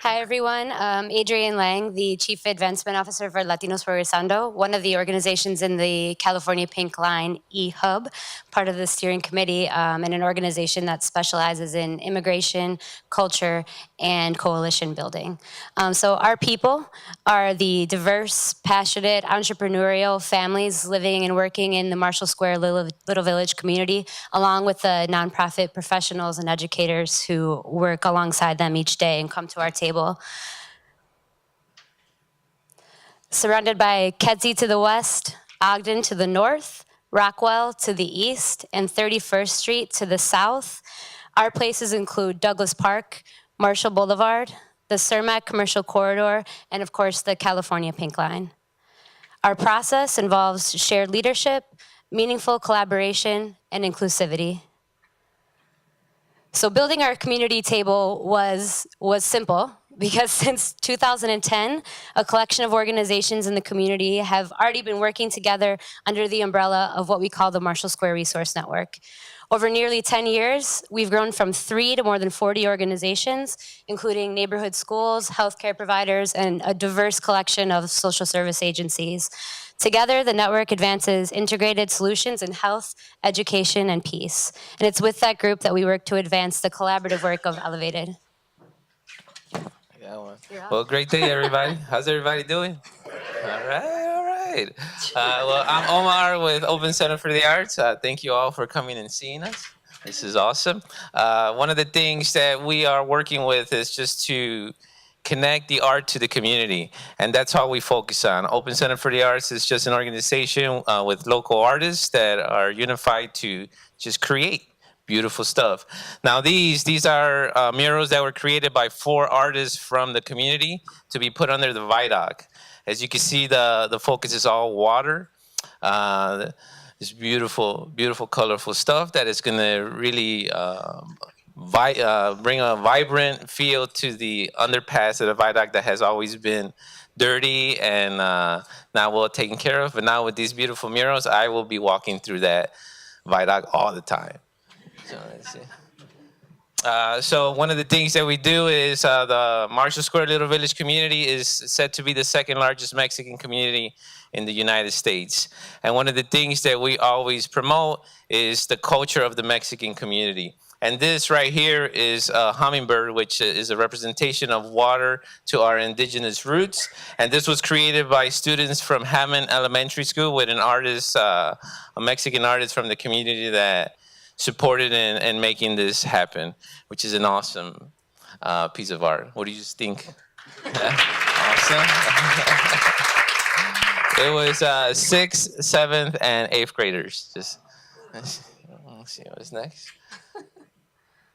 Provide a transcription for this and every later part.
Hi, everyone. Adrienne Lange, the Chief Advancement Officer for Latinos Progresando, one of the organizations in the California Pink Line e-hub, part of the steering committee, and an organization that specializes in immigration, culture, and coalition building. So our people are the diverse, passionate, entrepreneurial families living and working in the Marshall Square Little Village community, along with the nonprofit professionals and educators who work alongside them each day and come to our table. Surrounded by Kedzie to the west, Ogden to the north, Rockwell to the east, and 31st Street to the south. Our places include Douglas Park, Marshall Boulevard, the Cermak Commercial Corridor, and of course the California Pink Line. Our process involves shared leadership, meaningful collaboration, and inclusivity. So building our community table was simple because since 2010, a collection of organizations in the community have already been working together under the umbrella of what we call the Marshall Square Resource Network. Over nearly 10 years, we've grown from 3 to more than 40 organizations, including neighborhood schools, healthcare providers, and a diverse collection of social service agencies. Together, the network advances integrated solutions in health, education, and peace. And it's with that group that we work to advance the collaborative work of Elevated. Yeah, well, great day, everybody. How's everybody doing? All right, all right. Well, I'm Omar with Open Center for the Arts. Thank you all for coming and seeing us. This is awesome. One of the things that we are working with is just to connect the art to the community, and that's all we focus on. Open Center for the Arts is just an organization with local artists that are unified to just create beautiful stuff. Now, these are murals that were created by 4 artists from the community to be put under the viaduct. As you can see, the focus is all water. This beautiful, beautiful, colorful stuff that is going to really bring a vibrant feel to the underpass of the viaduct that has always been dirty and not well taken care of. But now with these beautiful murals, I will be walking through that viaduct all the time. So let's see. So one of the things that we do is the Marshall Square Little Village community is said to be the second largest Mexican community in the United States. And one of the things that we always promote is the culture of the Mexican community. And this right here is a hummingbird, which is a representation of water to our indigenous roots. And this was created by students from Hammond Elementary School with an artist, a Mexican artist from the community that supported in making this happen, which is an awesome piece of art. What do you just think? Awesome. It was 6th, 7th, and 8th graders. Just let's see what's next.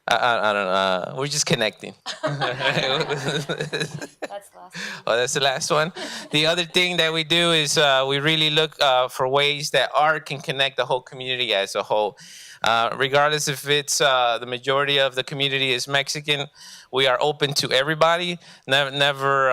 I don't know. We're just connecting. That's the last one. Oh, that's the last one. The other thing that we do is we really look for ways that art can connect the whole community as a whole. Regardless if it's the majority of the community is Mexican, we are open to everybody, never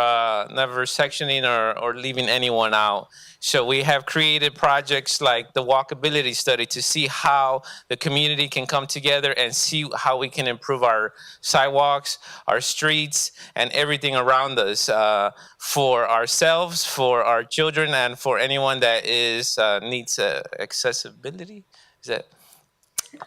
sectioning or leaving anyone out. So we have created projects like the walkability study to see how the community can come together and see how we can improve our sidewalks, our streets, and everything around us for ourselves, for our children, and for anyone that needs accessibility. Is that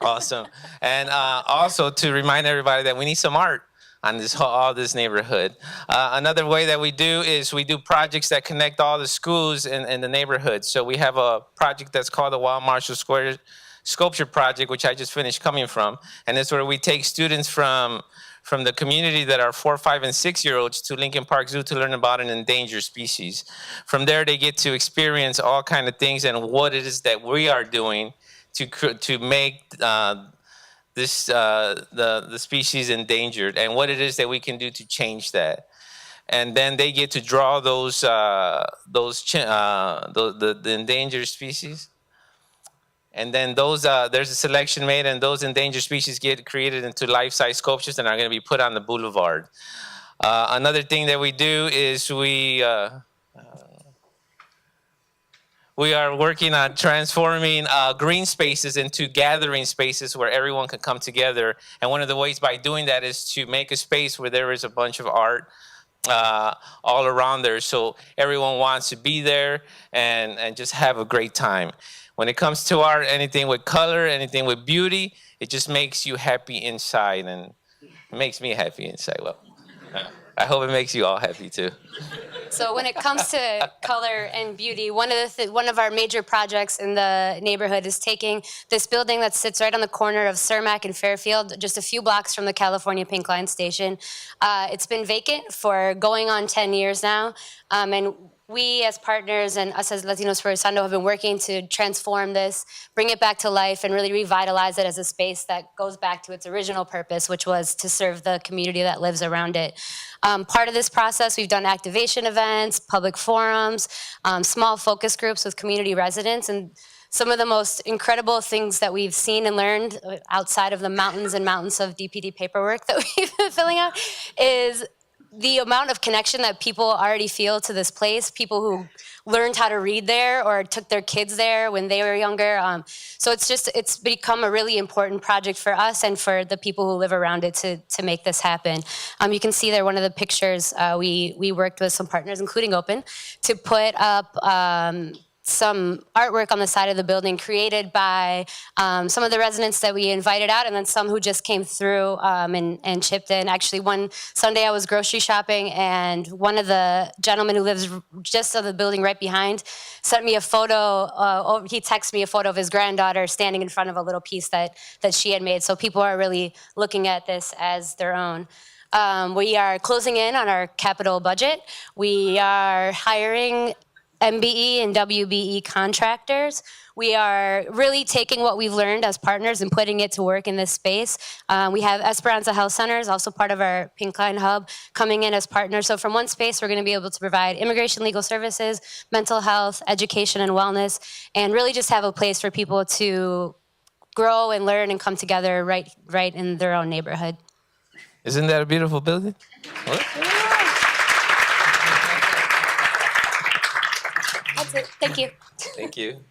awesome? And also to remind everybody that we need some art on all this neighborhood. Another way that we do is we do projects that connect all the schools in the neighborhood. So we have a project that's called the Wild Marshall Square Sculpture Project, which I just finished coming from. And it's where we take students from the community that are 4, 5, and 6-year-olds to Lincoln Park Zoo to learn about an endangered species. From there, they get to experience all kinds of things and what it is that we are doing to make the species endangered, and what it is that we can do to change that. And then they get to draw the endangered species. And then there's a selection made, and those endangered species get created into life-size sculptures and are going to be put on the boulevard. Another thing that we do is we are working on transforming green spaces into gathering spaces where everyone can come together. And one of the ways by doing that is to make a space where there is a bunch of art, all around there. So everyone wants to be there and just have a great time. When it comes to art, anything with color, anything with beauty, it just makes you happy inside, and it makes me happy inside. Well, I hope it makes you all happy too. So when it comes to color and beauty, one of our major projects in the neighborhood is taking this building that sits right on the corner of Cermak and Fairfield, just a few blocks from the California Pink Line station. It's been vacant for going on 10 years now, and we as partners and us as Latinos Progresando have been working to transform this, bring it back to life, and really revitalize it as a space that goes back to its original purpose, which was to serve the community that lives around it. Part of this process, we've done activation events, public forums, small focus groups with community residents, and some of the most incredible things that we've seen and learned outside of the mountains and mountains of DPD paperwork that we've been filling out is the amount of connection that people already feel to this place, people who learned how to read there or took their kids there when they were younger. So it's become a really important project for us and for the people who live around it to make this happen. You can see there one of the pictures, we worked with some partners, including Open, to put up some artwork on the side of the building created by some of the residents that we invited out, and then some who just came through and chipped in. Actually, one Sunday I was grocery shopping, and one of the gentlemen who lives just on the building right behind sent me a photo. He texted me a photo of his granddaughter standing in front of a little piece that she had made. So people are really looking at this as their own. We are closing in on our capital budget. We are hiring MBE and WBE contractors. We are really taking what we've learned as partners and putting it to work in this space. We have Esperanza Health Centers, also part of our Pink Line Hub, coming in as partners. So from one space, we're going to be able to provide immigration legal services, mental health, education, and wellness, and really just have a place for people to grow and learn and come together right in their own neighborhood. Isn't that a beautiful building? That's it. Thank you. Thank you.